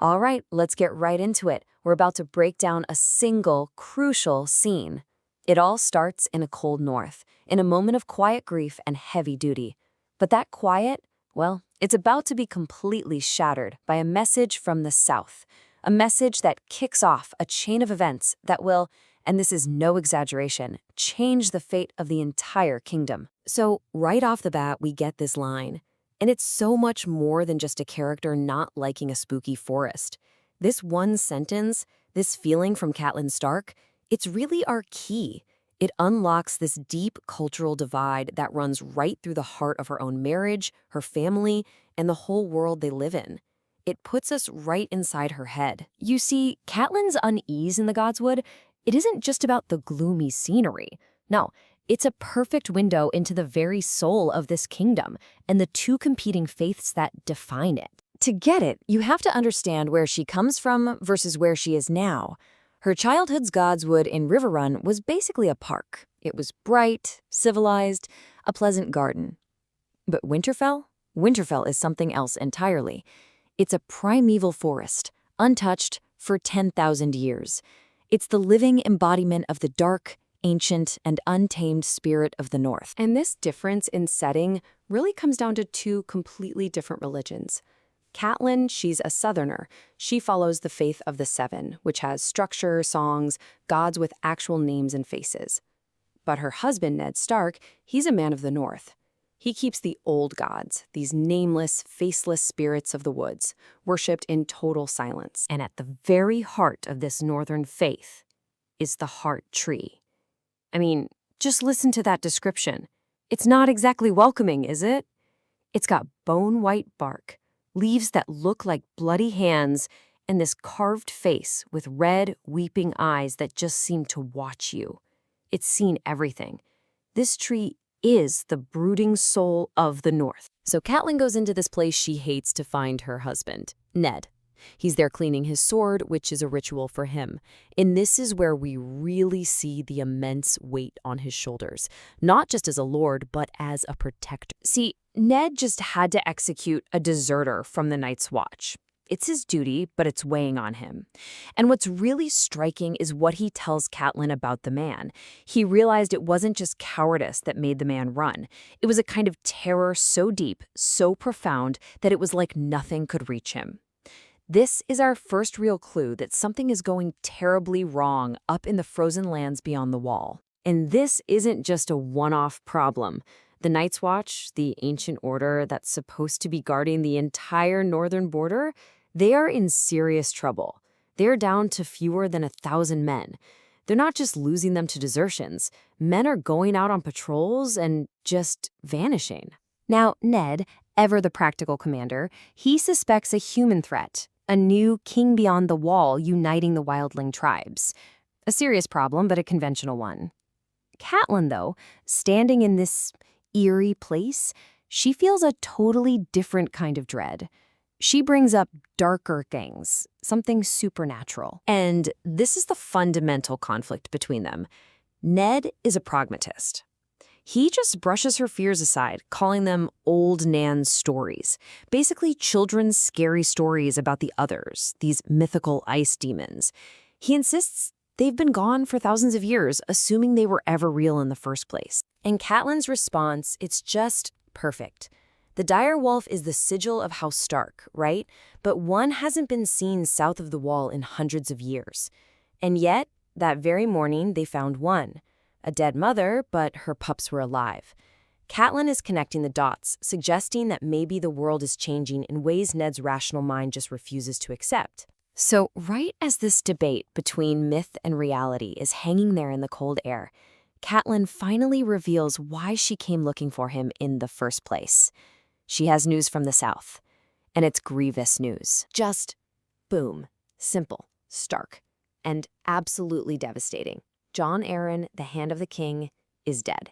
All right, let's get right into it. We're about to break down a single, crucial scene. It all starts in a cold north, in a moment of quiet grief and heavy duty. But that quiet, well, it's about to be completely shattered by a message from the south. A message that kicks off a chain of events that will, and this is no exaggeration, change the fate of the entire kingdom. So right off the bat, we get this line. And it's so much more than just a character not liking a spooky forest. This one sentence, this feeling from Catelyn Stark, it's really our key. It unlocks this deep cultural divide that runs right through the heart of her own marriage, her family, and the whole world they live in. It puts us right inside her head. You see, Catelyn's unease in the Godswood, it isn't just about the gloomy scenery. No, it's a perfect window into the very soul of this kingdom and the two competing faiths that define it. To get it, you have to understand where she comes from versus where she is now. Her childhood's Godswood in Riverrun was basically a park. It was bright, civilized, a pleasant garden. But Winterfell? Winterfell is something else entirely. It's a primeval forest, untouched for 10,000 years. It's the living embodiment of the dark, ancient, and untamed spirit of the North. And this difference in setting really comes down to two completely different religions. Catelyn, she's a Southerner. She follows the faith of the Seven, which has structure, songs, gods with actual names and faces. But her husband, Ned Stark, he's a man of the North. He keeps the old gods, these nameless, faceless spirits of the woods, worshipped in total silence. And at the very heart of this northern faith is the heart tree. I mean, just listen to that description. It's not exactly welcoming, is it? It's got bone-white bark, leaves that look like bloody hands, and this carved face with red, weeping eyes that just seem to watch you. It's seen everything. This tree is the brooding soul of the North. So Catelyn goes into this place she hates to find her husband, Ned. He's there cleaning his sword, which is a ritual for him. And this is where we really see the immense weight on his shoulders, not just as a lord, but as a protector. See, Ned just had to execute a deserter from the Night's Watch. It's his duty, but it's weighing on him. And what's really striking is what he tells Catelyn about the man. He realized it wasn't just cowardice that made the man run. It was a kind of terror so deep, so profound, that it was like nothing could reach him. This is our first real clue that something is going terribly wrong up in the frozen lands beyond the Wall. And this isn't just a one-off problem. The Night's Watch, the ancient order that's supposed to be guarding the entire northern border, they are in serious trouble. They're down to fewer than 1,000 men. They're not just losing them to desertions. Men are going out on patrols and just vanishing. Now, Ned, ever the practical commander, he suspects a human threat. A new king beyond the Wall uniting the wildling tribes. A serious problem, but a conventional one. Catelyn, though, standing in this eerie place, she feels a totally different kind of dread. She brings up darker things, something supernatural. And this is the fundamental conflict between them. Ned is a pragmatist. He just brushes her fears aside, calling them old Nan's stories. Basically, children's scary stories about the others, these mythical ice demons. He insists they've been gone for thousands of years, assuming they were ever real in the first place. And Catelyn's response, it's just perfect. The dire wolf is the sigil of House Stark, right? But one hasn't been seen south of the Wall in hundreds of years. And yet, that very morning, they found one. A dead mother, but her pups were alive. Catelyn is connecting the dots, suggesting that maybe the world is changing in ways Ned's rational mind just refuses to accept. So right as this debate between myth and reality is hanging there in the cold air, Catelyn finally reveals why she came looking for him in the first place. She has news from the south, and it's grievous news. Just boom, simple, stark, and absolutely devastating. Jon Arryn, the Hand of the King, is dead.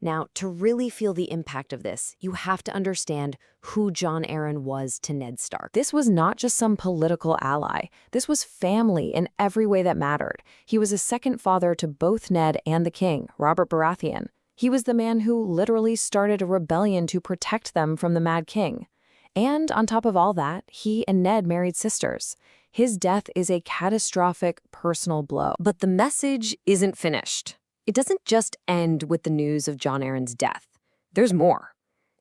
Now, to really feel the impact of this, you have to understand who Jon Arryn was to Ned Stark. This was not just some political ally. This was family in every way that mattered. He was a second father to both Ned and the King, Robert Baratheon. He was the man who literally started a rebellion to protect them from the Mad King. And on top of all that, he and Ned married sisters. His death is a catastrophic personal blow. But the message isn't finished. It doesn't just end with the news of Jon Arryn's death. There's more.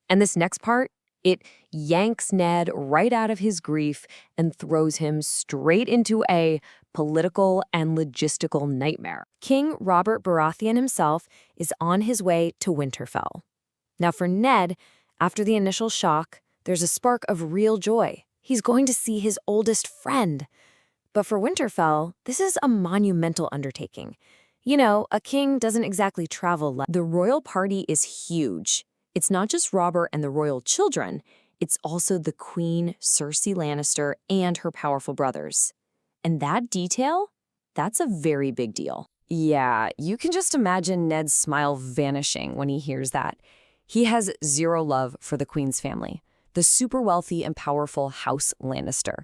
And this next part, it yanks Ned right out of his grief and throws him straight into a political and logistical nightmare. King Robert Baratheon himself is on his way to Winterfell. Now for Ned, after the initial shock, there's a spark of real joy. He's going to see his oldest friend. But for Winterfell, this is a monumental undertaking. You know, a king doesn't exactly travel. The royal party is huge. It's not just Robert and the royal children, it's also the Queen, Cersei Lannister, and her powerful brothers. And that detail, that's a very big deal. Yeah, you can just imagine Ned's smile vanishing when he hears that. He has zero love for the Queen's family, the super wealthy and powerful House Lannister.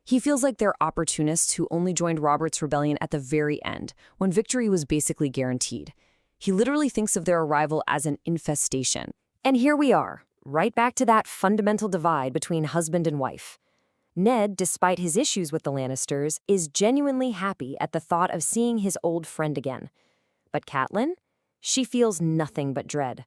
He feels like they're opportunists who only joined Robert's rebellion at the very end, when victory was basically guaranteed. He literally thinks of their arrival as an infestation. And here we are, right back to that fundamental divide between husband and wife. Ned, despite his issues with the Lannisters, is genuinely happy at the thought of seeing his old friend again. But Catelyn? She feels nothing but dread.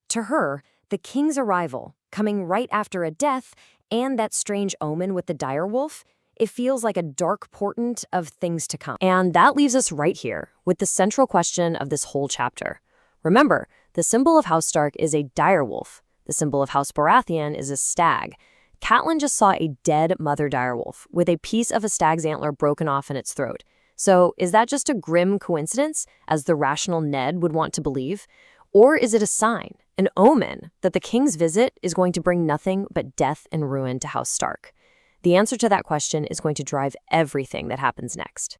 To her, the king's arrival, coming right after a death, and that strange omen with the direwolf, it feels like a dark portent of things to come. And that leaves us right here, with the central question of this whole chapter. Remember, the symbol of House Stark is a direwolf. The symbol of House Baratheon is a stag. Catelyn just saw a dead mother direwolf with a piece of a stag's antler broken off in its throat. So is that just a grim coincidence, as the rational Ned would want to believe? Or is it a sign, an omen, that the king's visit is going to bring nothing but death and ruin to House Stark? The answer to that question is going to drive everything that happens next.